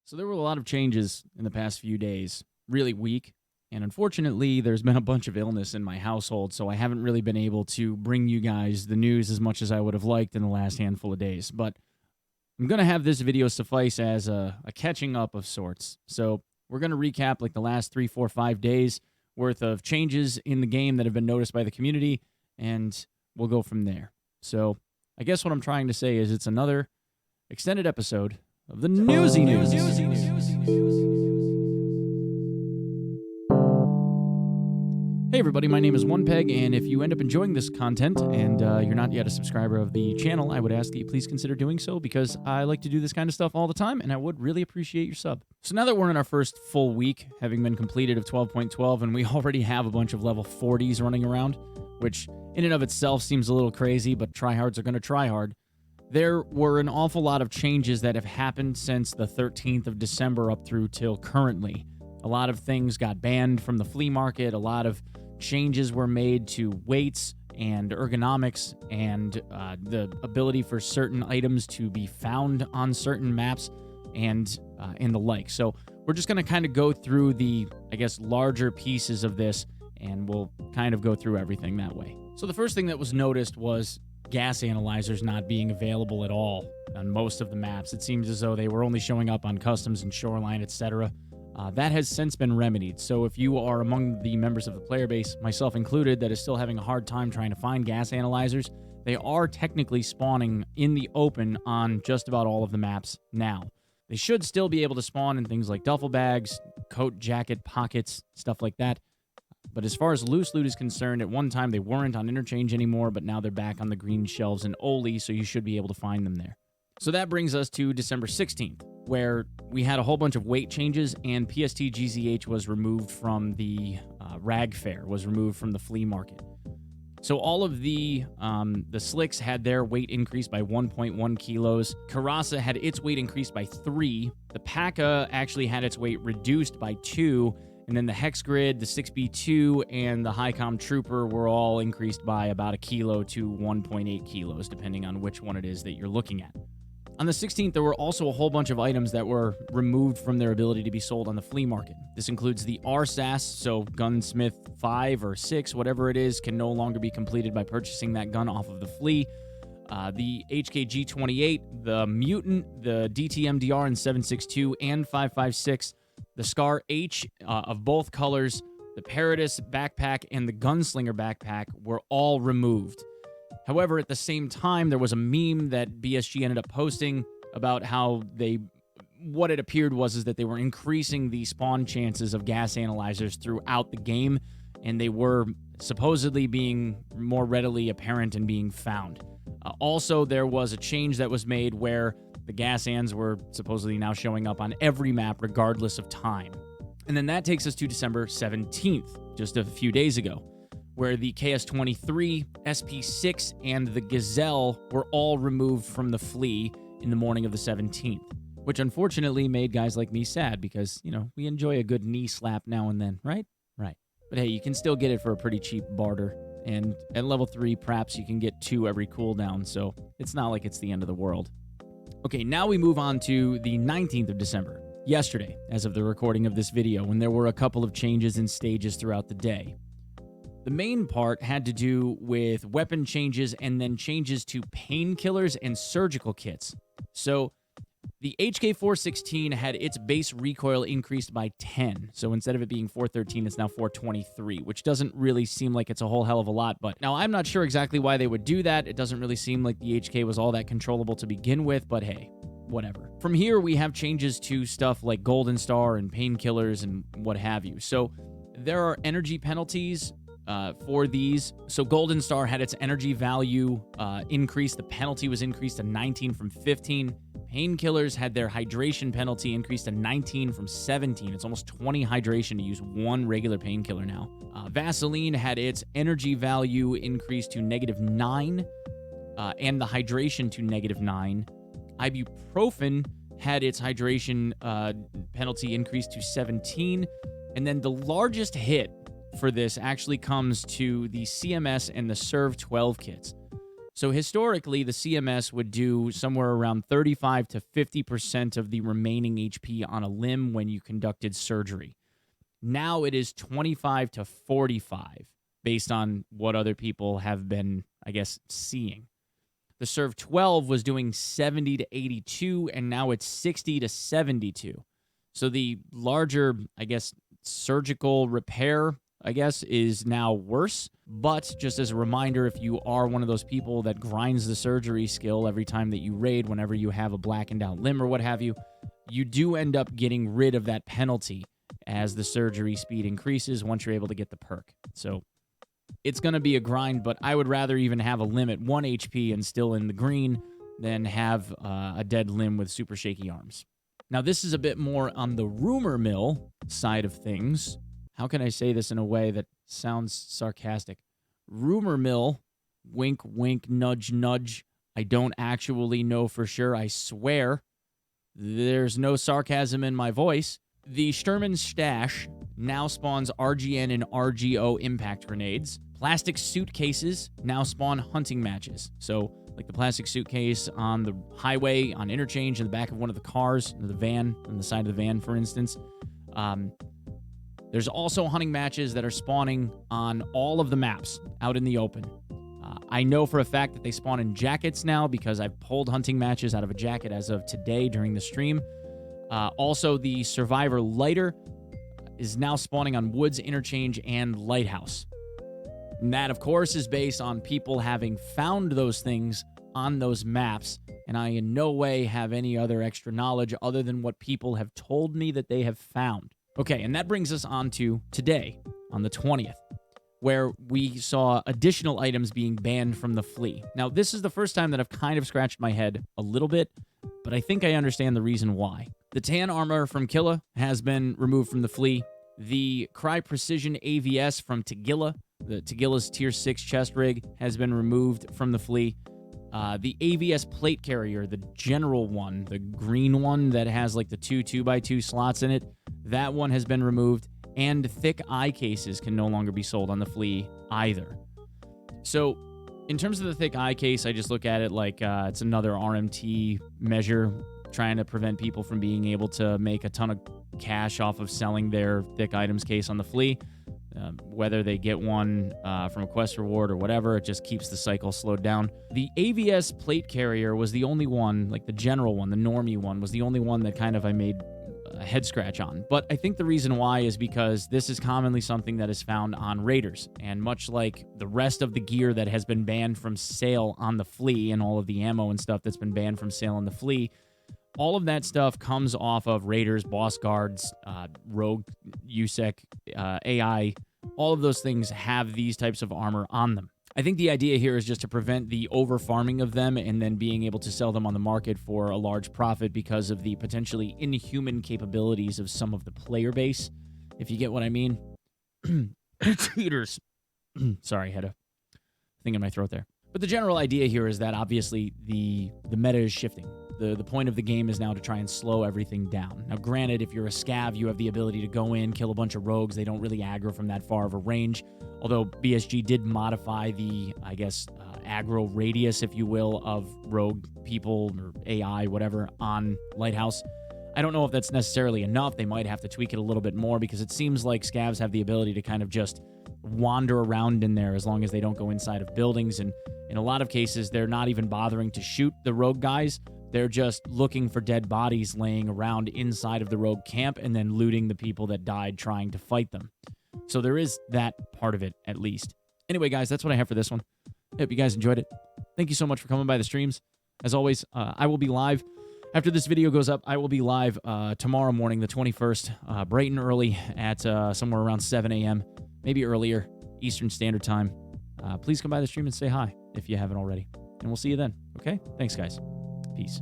So there were a lot of changes in the past few days, really weak. And unfortunately, there's been a bunch of illness in my household, so I haven't really been able to bring you guys the news as much as I would have liked in the last handful of days. But I'm going to have this video suffice as a catching up of sorts. So we're going to recap like the last 3, 4, 5 days worth of changes in the game that have been noticed by the community, and we'll go from there. So I guess what I'm trying to say is it's another extended episode of the Newsy News. Hey everybody, my name is Onepeg, and if you end up enjoying this content and you're not yet a subscriber of the channel, I would ask that you please consider doing so because I like to do this kind of stuff all the time, and I would really appreciate your sub. So now that we're in our first full week, having been completed of 12.12, and we already have a bunch of level 40s running around, which in and of itself seems a little crazy, but tryhards are going to try hard. There were an awful lot of changes that have happened since the 13th of December up through till currently. A lot of things got banned from the flea market. A lot of changes were made to weights and ergonomics and the ability for certain items to be found on certain maps and the like. So we're just going to kind of go through the, I guess, larger pieces of this, and we'll kind of go through everything that way. So the first thing that was noticed was gas analyzers not being available at all on most of the maps. It seems as though they were only showing up on customs and shoreline, etc. That has since been remedied. So if you are among the members of the player base, myself included, that is still having a hard time trying to find gas analyzers, they are technically spawning in the open on just about all of the maps now. They should still be able to spawn in things like duffel bags, coat, jacket, pockets, stuff like that. But as far as loose loot is concerned, at one time they weren't on Interchange anymore, but now they're back on the green shelves in Oli, so you should be able to find them there. So that brings us to December 16th, where we had a whole bunch of weight changes, and PST GZH was removed from the rag fair, was removed from the flea market. So all of the slicks had their weight increased by 1.1 kilos. Karasa had its weight increased by 3. The P.A.K.A. actually had its weight reduced by 2. And then the Hex Grid, the 6B2, and the Highcom Trooper were all increased by about a kilo to 1.8 kilos, depending on which one it is that you're looking at. On the 16th, there were also a whole bunch of items that were removed from their ability to be sold on the flea market. This includes the RSAS, so Gunsmith 5 or 6, whatever it is, can no longer be completed by purchasing that gun off of the flea. The HKG-28, the Mutant, the DTMDR in 7.62 and 5.56, the Scar H of both colors, the Paradis backpack, and the Gunslinger backpack were all removed. However, at the same time, there was a meme that BSG ended up posting about how what it appeared was that they were increasing the spawn chances of gas analyzers throughout the game, and they were supposedly being more readily apparent and being found. Also, there was a change that was made where the gas ans were supposedly now showing up on every map regardless of time. And then that takes us to December 17th, just a few days ago, where the KS-23, SP6, and the Gazelle were all removed from the flea in the morning of the 17th, which unfortunately made guys like me sad because, you know, we enjoy a good knee slap now and then, right? Right. But hey, you can still get it for a pretty cheap barter, and at level 3, perhaps you can get 2 every cooldown, so it's not like it's the end of the world. Okay, now we move on to the 19th of December, yesterday, as of the recording of this video, when there were a couple of changes in stages throughout the day. The main part had to do with weapon changes and then changes to painkillers and surgical kits. So the HK416 had its base recoil increased by 10. So instead of it being 413, it's now 423, which doesn't really seem like it's a whole hell of a lot. But now I'm not sure exactly why they would do that. It doesn't really seem like the HK was all that controllable to begin with, but hey, whatever. From here, we have changes to stuff like Golden Star and painkillers and what have you. So there are energy penalties for these. So Golden Star had its energy value increased. The penalty was increased to 19 from 15. Painkillers had their hydration penalty increased to 19 from 17. It's almost 20 hydration to use one regular painkiller now. Vaseline had its energy value increased to -9 and the hydration to -9. Ibuprofen had its hydration penalty increased to 17. And then the largest hit for this actually comes to the CMS and the Serve 12 kits. So historically, the CMS would do somewhere around 35 to 50% of the remaining HP on a limb when you conducted surgery. Now it is 25 to 45 based on what other people have been, I guess, seeing. The Serve 12 was doing 70 to 82, and now it's 60 to 72. So the larger, I guess, surgical repair, I guess, is now worse. But just as a reminder, if you are one of those people that grinds the surgery skill every time that you raid, whenever you have a blackened out limb or what have you, you do end up getting rid of that penalty as the surgery speed increases once you're able to get the perk. So it's going to be a grind, but I would rather even have a limb at 1 HP and still in the green than have a dead limb with super shaky arms. Now, this is a bit more on the rumor mill side of things. How can I say this in a way that sounds sarcastic? Rumor mill, wink, wink, nudge, nudge. I don't actually know for sure. I swear there's no sarcasm in my voice. The Sturman Stash now spawns RGN and RGO impact grenades. Plastic suitcases now spawn hunting matches. So, like the plastic suitcase on the highway, on interchange, in the back of one of the cars, the van, on the side of the van, for instance. There's also hunting matches that are spawning on all of the maps out in the open. I know for a fact that they spawn in jackets now because I've pulled hunting matches out of a jacket as of today during the stream. Also, the Survivor Lighter is now spawning on Woods, Interchange, and Lighthouse. And that, of course, is based on people having found those things on those maps, and I in no way have any other extra knowledge other than what people have told me that they have found. Okay, and that brings us on to today, on the 20th, where we saw additional items being banned from the Flea. Now, this is the first time that I've kind of scratched my head a little bit, but I think I understand the reason why. The tan armor from Killa has been removed from the Flea. The Cry Precision AVS from Tagilla, the Tagilla's Tier 6 chest rig, has been removed from the Flea. The AVS plate carrier, the general one, the green one that has like the 2x2 slots in it, that one has been removed. And thick eye cases can no longer be sold on the Flea either. So, in terms of the thick eye case, I just look at it like it's another RMT measure trying to prevent people from being able to make a ton of cash off of selling their thick items case on the Flea. Whether they get one from a quest reward or whatever, it just keeps the cycle slowed down. The AVS plate carrier was the only one, like the general one, the normie one, was the only one that kind of I made a head scratch on. But I think the reason why is because this is commonly something that is found on raiders. And much like the rest of the gear that has been banned from sale on the Flea and all of the ammo and stuff that's been banned from sale on the Flea, all of that stuff comes off of raiders, boss guards, rogue, USEC, AI. All of those things have these types of armor on them. I think the idea here is just to prevent the over-farming of them and then being able to sell them on the market for a large profit because of the potentially inhuman capabilities of some of the player base, if you get what I mean. Cheaters. Sorry, I had a thing in my throat there. But the general idea here is that obviously the meta is shifting. The point of the game is now to try and slow everything down. Now, granted, if you're a scav, you have the ability to go in, kill a bunch of rogues. They don't really aggro from that far of a range. Although BSG did modify the, I guess, aggro radius, if you will, of rogue people or AI, whatever, on Lighthouse. I don't know if that's necessarily enough. They might have to tweak it a little bit more because it seems like scavs have the ability to kind of just wander around in there as long as they don't go inside of buildings. And in a lot of cases, they're not even bothering to shoot the rogue guys. They're just looking for dead bodies laying around inside of the rogue camp and then looting the people that died trying to fight them. So there is that part of it, at least. Anyway, guys, that's what I have for this one. I hope you guys enjoyed it. Thank you so much for coming by the streams. As always, I will be live. After this video goes up, I will be live tomorrow morning, the 21st, bright and early at somewhere around 7 a.m., maybe earlier, Eastern Standard Time. Please come by the stream and say hi if you haven't already. And we'll see you then, okay? Thanks, guys. Peace.